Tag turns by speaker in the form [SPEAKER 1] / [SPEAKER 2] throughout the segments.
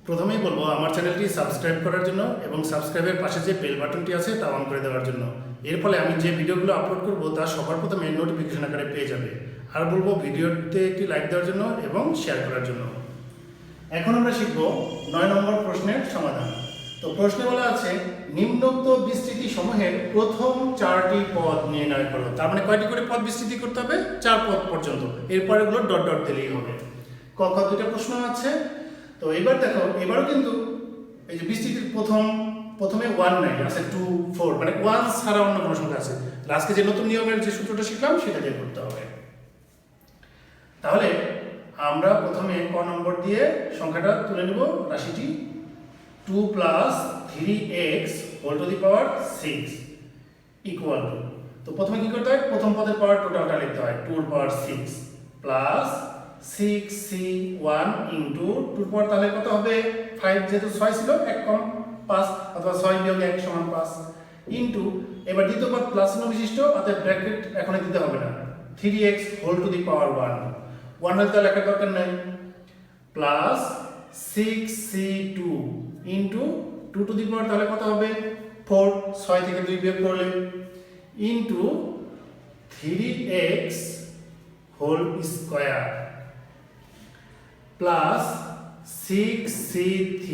[SPEAKER 1] প্রথমেই বলবো আমার চ্যানেলটি সাবস্ক্রাইব করার জন্য এবং সাবস্ক্রাইবের পাশে যে বেল বাটনটি আছে তা অন করে দেওয়ার জন্য। এর ফলে আমি যে ভিডিওগুলো আপলোড করব তা সবার প্রথমে নোটিফিকেশন আকারে পেয়ে যাবে। আর বলবো ভিডিওতে একটি লাইক দেওয়ার জন্য এবং শেয়ার করার জন্য। এখন আমরা শিখব 9 নম্বর প্রশ্নের সমাধান। তো প্রশ্নে বলা আছে নিম্নোক্ত বিস্তৃতি সমূহের প্রথম 4টি পদ নির্ণয় করো। তার মানে কয়টি করে পদ বিস্তৃতি করতে হবে? 4 পদ পর্যন্ত। এরপরে এগুলো ডট ডট দিলেই হবে। ক খ দুইটা প্রশ্ন আছে। তো এবার দেখো, এবারও কিন্তু এই যে বিস্তৃতির প্রথমে 1 নাই, আছে 2 4, মানে 1 ছাড়া অন্য কোনো সংখ্যা আছে। আজকে যে নতুন নিয়মের যে সূত্রটা শিখলাম সেটা দিয়ে করতে হবে। তাহলে আমরা প্রথমে ক নম্বর দিয়ে সংখ্যাটা তুলে নেব, রাশিটি 2 + 3x whole to the power 6 equal to. তো প্রথমে কি করতে হয়? প্রথম পদের পাওয়ার টোটালটা লিখতে হয় 2 এর পাওয়ার 6 প্লাস 6c1 ইন্টু 2 এর পাওয়ার তাহলে কত হবে? 5, যেহেতু 6 ছিল 1 কম 5, অথবা 6 বিয়োগ 1 সমান 5 ইন্টু, এবার দ্বিতীয় পদ প্লাস চিহ্ন বিশিষ্ট, অর্থাৎ ব্র্যাকেট এখন দিতে হবে না, 3x হোল টু দি পাওয়ার 1 হলে তো লেখার দরকার নাই, plus 6c2 into 2 to the power তাহলে কত হবে? 4, 6 থেকে 2 বিয়োগ করলে, into 3x whole square plus 6c3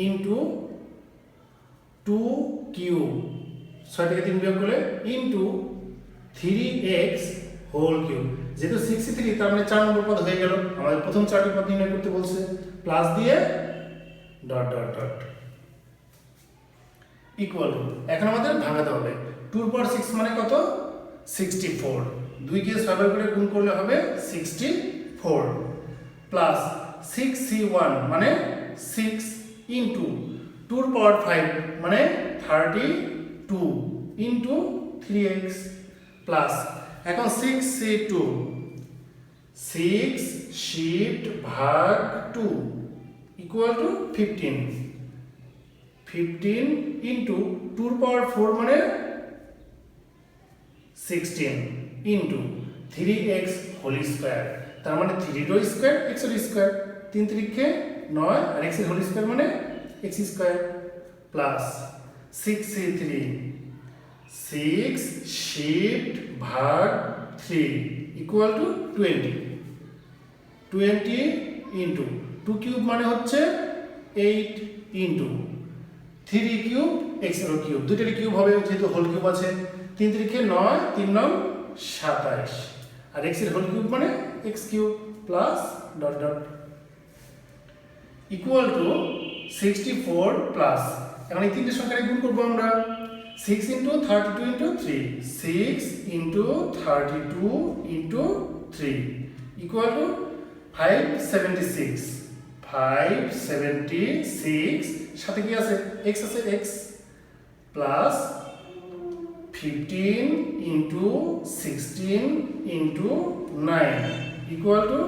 [SPEAKER 1] into 2 cube, 6 থেকে 3 বিয়োগ করলে, ইন্টু 3x হোল কিউব। যেহেতু 6c3 তার মানে 4 নম্বর পদ হয়ে গেল। আমাদের প্রথম 4টি পদ নির্ণয় করতে বলছে, প্লাস দিয়ে dot dot dot equal to. এখন আমাদের ভাঙাতে হবে। 2 এর পাওয়ার 6 মানে কত? 64। 2 কে 6 করে গুণ করলে হবে 64 প্লাস 6c1 মানে 6 ইন্টু 2 এর পাওয়ার 5 মানে 32 ইন্টু 3x প্লাস, এখন 6c2 6 শিফট ভাগ 2 ইকুয়াল টু 15 ইন্টু 2 এর পাওয়ার 4 মানে 16 ইন্টু 3x হোল স্কয়ার, তার মানে 3 এর স্কয়ার x এর স্কয়ার, 3 3 9 আর x এর হোল স্কয়ার মানে x square plus 6c3 6 shift ভাগ 3 ইকুয়াল টু 20 ইন্টু 2 কিউব মানে হচ্ছে 8 ইন্টু 3 কিউব x এর কিউব, দুইটারই কিউব হবে যেহেতু হোল কিউব আছে, 3 3 9 3 9 27 আর x এর হোল কিউব মানে x cube plus dot dot equal to 64 plus, এখন এই তিনটে সংখ্যাকে গুণ করব আমরা, 6 into 32 into 3, 6 into 32 into 3 equal two 576 সাথে কি আছে? x আছে, x plus 15 into 16 into 9 equal to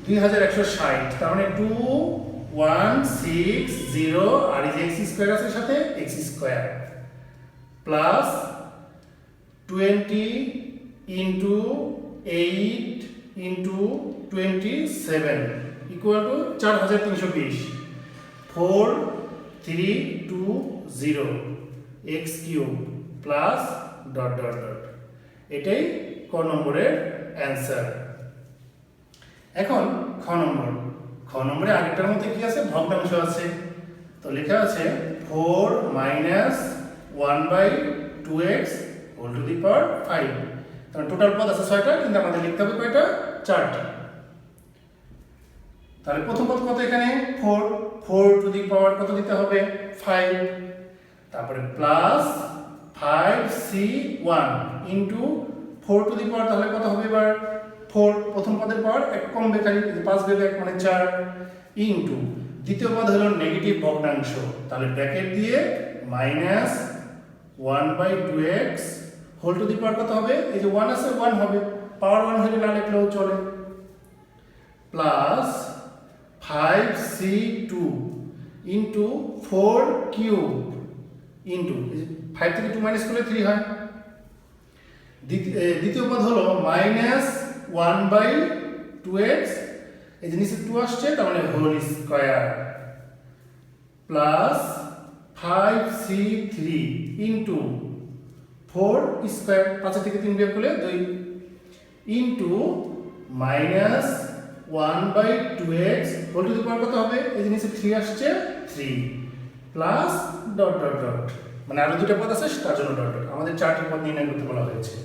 [SPEAKER 1] 2160, তার মানে 2160 আর এই যে x স্কয়ার আছে সাথে x square plus 20 into 8 into 27 equal to 4320, 4320 x cube plus dot dot dot. এটাই ক নম্বরের অ্যান্সার। এখন খ নম্বরে আগেরটার মধ্যে কি আছে? ভগ্নাংশ আছে। তো লেখা আছে 4 minus 1/2x whole to the power 5। তাহলে টোটাল পদ আছে 6টা, কিন্তু আমাদের লিখতে হবে কয়টা? 4টা। তাহলে প্রথম পদ কত? এখানে 4 টু দি পাওয়ার কত দিতে হবে? 5, তারপরে plus 5c1 into 4 to the power তাহলে কত হবে? এবার 4, প্রথম পদের পাওয়ার 1 কমবে, খালি 5 বিয়োগ 1 মানে 4 ইন্টু দ্বিতীয় পদ হলো নেগেটিভ ভগ্নাংশ, তাহলে ব্র্যাকেট দিয়ে minus 1/2x whole to the power কত হবে? এই যে 1 আছে 1 হবে, পাওয়ার 1 হলে না লিখলেও চলে, plus 5c2 into 4 cube into 5 থেকে 2 মাইনাস করলে 3 হয়, দ্বিতীয় পদ হলো মাইনাস 1/2x, এই যে নিচে 2 আসছে তার মানে whole square plus 5c3 into 4 square, 5 থেকে 3 বিয়োগ করলে 2 into minus 1/2x whole to the power কত হবে? এই জিনিসে 3 আসছে 3 প্লাস ডট ডট ডট, মানে আরো দুটো পদ আছে তার জন্য ডট ডট। আমাদের চারটি পদ নির্ণয় করতে বলা হয়েছে।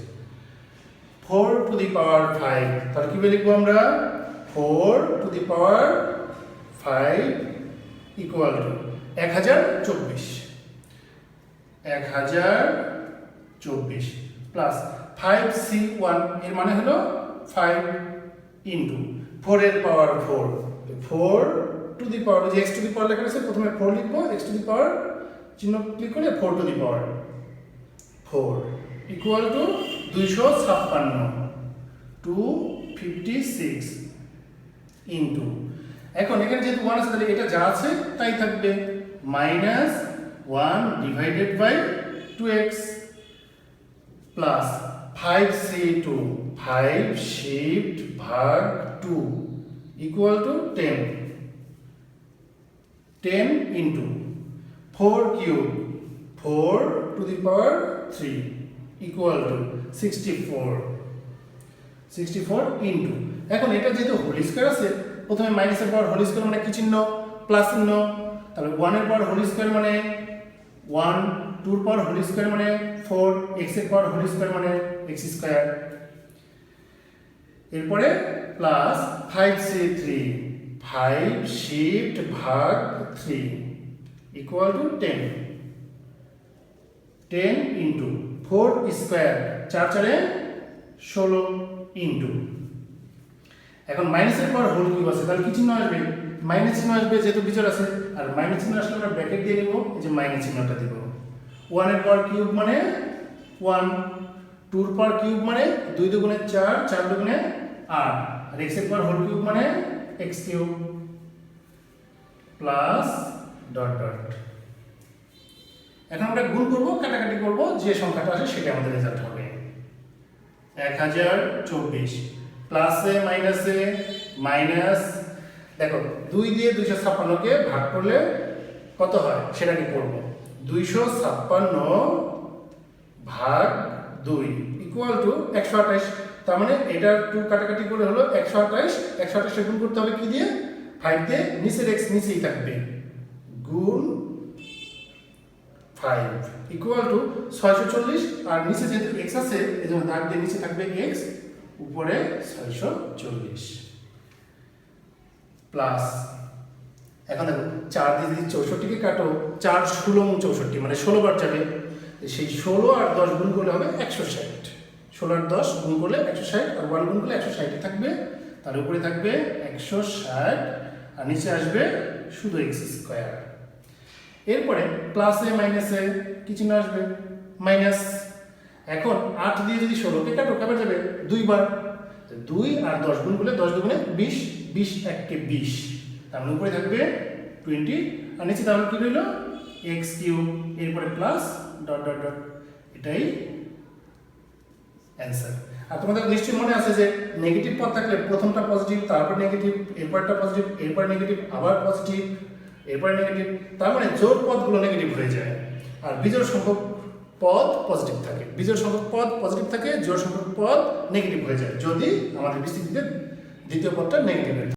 [SPEAKER 1] 4 টু দি পাওয়ার 5, তাহলে কি লিখবো আমরা? 4 to the power 5 equal to 1024 plus 5c1 এর মানে হলো 5 ইন্টু 4 এর পাওয়ার 4 টু দি পাওয়ার, যে x টু দি পাওয়ার লেখা আছে প্রথমে 4 লিখবো, x টু দি পাওয়ার চিহ্ন ক্লিক করে 4 to the power 4 equal to 256 256 into, এখন এখানে যেহেতু 1 আছে তাহলে এটা যা আছে তাই থাকবে, minus 1 divided by 2x plus 5c2 5 shift ভাগ 2 equal to 10 into 4 cube 4 to the power 3 equal to 64 into, এখন এটা যেহেতু হোল স্কয়ার আছে প্রথমে মাইনাসের পাওয়ার হোল স্কয়ার মানে কি চিহ্ন? প্লাস চিহ্ন, তাহলে 1 এর পাওয়ার হোল স্কয়ার মানে 1, 2 এর পাওয়ার হোল স্কয়ার মানে 4, x এর পাওয়ার হোল স্কয়ার মানে x স্কয়ার, এরপরে প্লাস 5c3 5 শিফট ভাগ 3 equal to 10 into 4 square 4 4 16 into, এখন মাইনাসের পাওয়ার হোল কিউব আছে তাহলে কি চিহ্ন আসবে? মাইনাস চিহ্ন আসবে যেহেতু বিজোড় আছে, আর মাইনাস চিহ্ন আসলে আমরা ব্র্যাকেট দিয়ে নেব, এই যে মাইনাস চিহ্নটা দেব। 1 এর পাওয়ার কিউব মানে 1, 2 এর পাওয়ার কিউব মানে 2 দুগুণে 4 4 দুগুণে 8, আর x এর পাওয়ার হোল কিউব মানে x cube plus dot dot. এখন আমরা গুণ করব, কাটাকাটি করব, যে সংখ্যাটা আসে সেটা আমাদের রেজাল্ট হবে। 1024 প্লাসে মাইনাসে মাইনাস, দেখো 2 দিয়ে 256 কে ভাগ করলে কত হয় সেটা কি করব? 256 ভাগ 2 ইকুয়াল টু 128, তার মানে এটা 2 কাটাকাটি করে হলো 128, 128 গুণ করতে হবে কি দিয়ে? 5 দিয়ে, নিচের x নিচেই থাকবে, গুণ 5 ইকুয়াল টু 640, আর নিচে যেহেতু x আছে এজন্য দাগ দিয়ে নিচে থাকবে x, উপরে 640 প্লাস, এখন দেখো 4 দিয়ে যদি 64 কে কাটো, 4 16 64 মানে 16 বার যাবে, সেই 16 আর 10 গুণ করলে হবে 160, 16 আর 10 গুণ করলে 160, আর 1 গুণ করলে 160 থাকবে, তার উপরে থাকবে 160, আর নিচে আসবে শুধু x স্কয়ার। এরপরে প্লাসে মাইনাসে কি চিহ্ন আসবে? মাইনাস। এখন 8 দিয়ে যদি 16 কে কাটো কবে যাবে? 2 বার, 2 আর 10 গুণ করলে 10 দুগুণে 20, 20 1 কে 20, তার উপরে থাকবে 20, আর নিচে তাহলে কি রইল? x কিউব, এরপরে প্লাস ডট ডট ডট, এটাই অ্যান্সার। আর তোমাদের নিশ্চয়ই মনে আছে যে নেগেটিভ পদ থাকলে প্রথমটা পজিটিভ, তারপর নেগেটিভ, এরপরটা পজিটিভ, এরপর নেগেটিভ, আবার পজিটিভ, এরপর নেগেটিভ, তার মানে জোড় পদগুলো নেগেটিভ হয়ে যায়, আর বিজোড় সংখ্যক পদ পজিটিভ থাকে। বিজোড় সংখ্যক পদ পজিটিভ থাকে, জোড় সংখ্যক পদ নেগেটিভ হয়ে যায় যদি আমাদের বিস্তৃতিতে দ্বিতীয় পদটা নেগেটিভ হয়।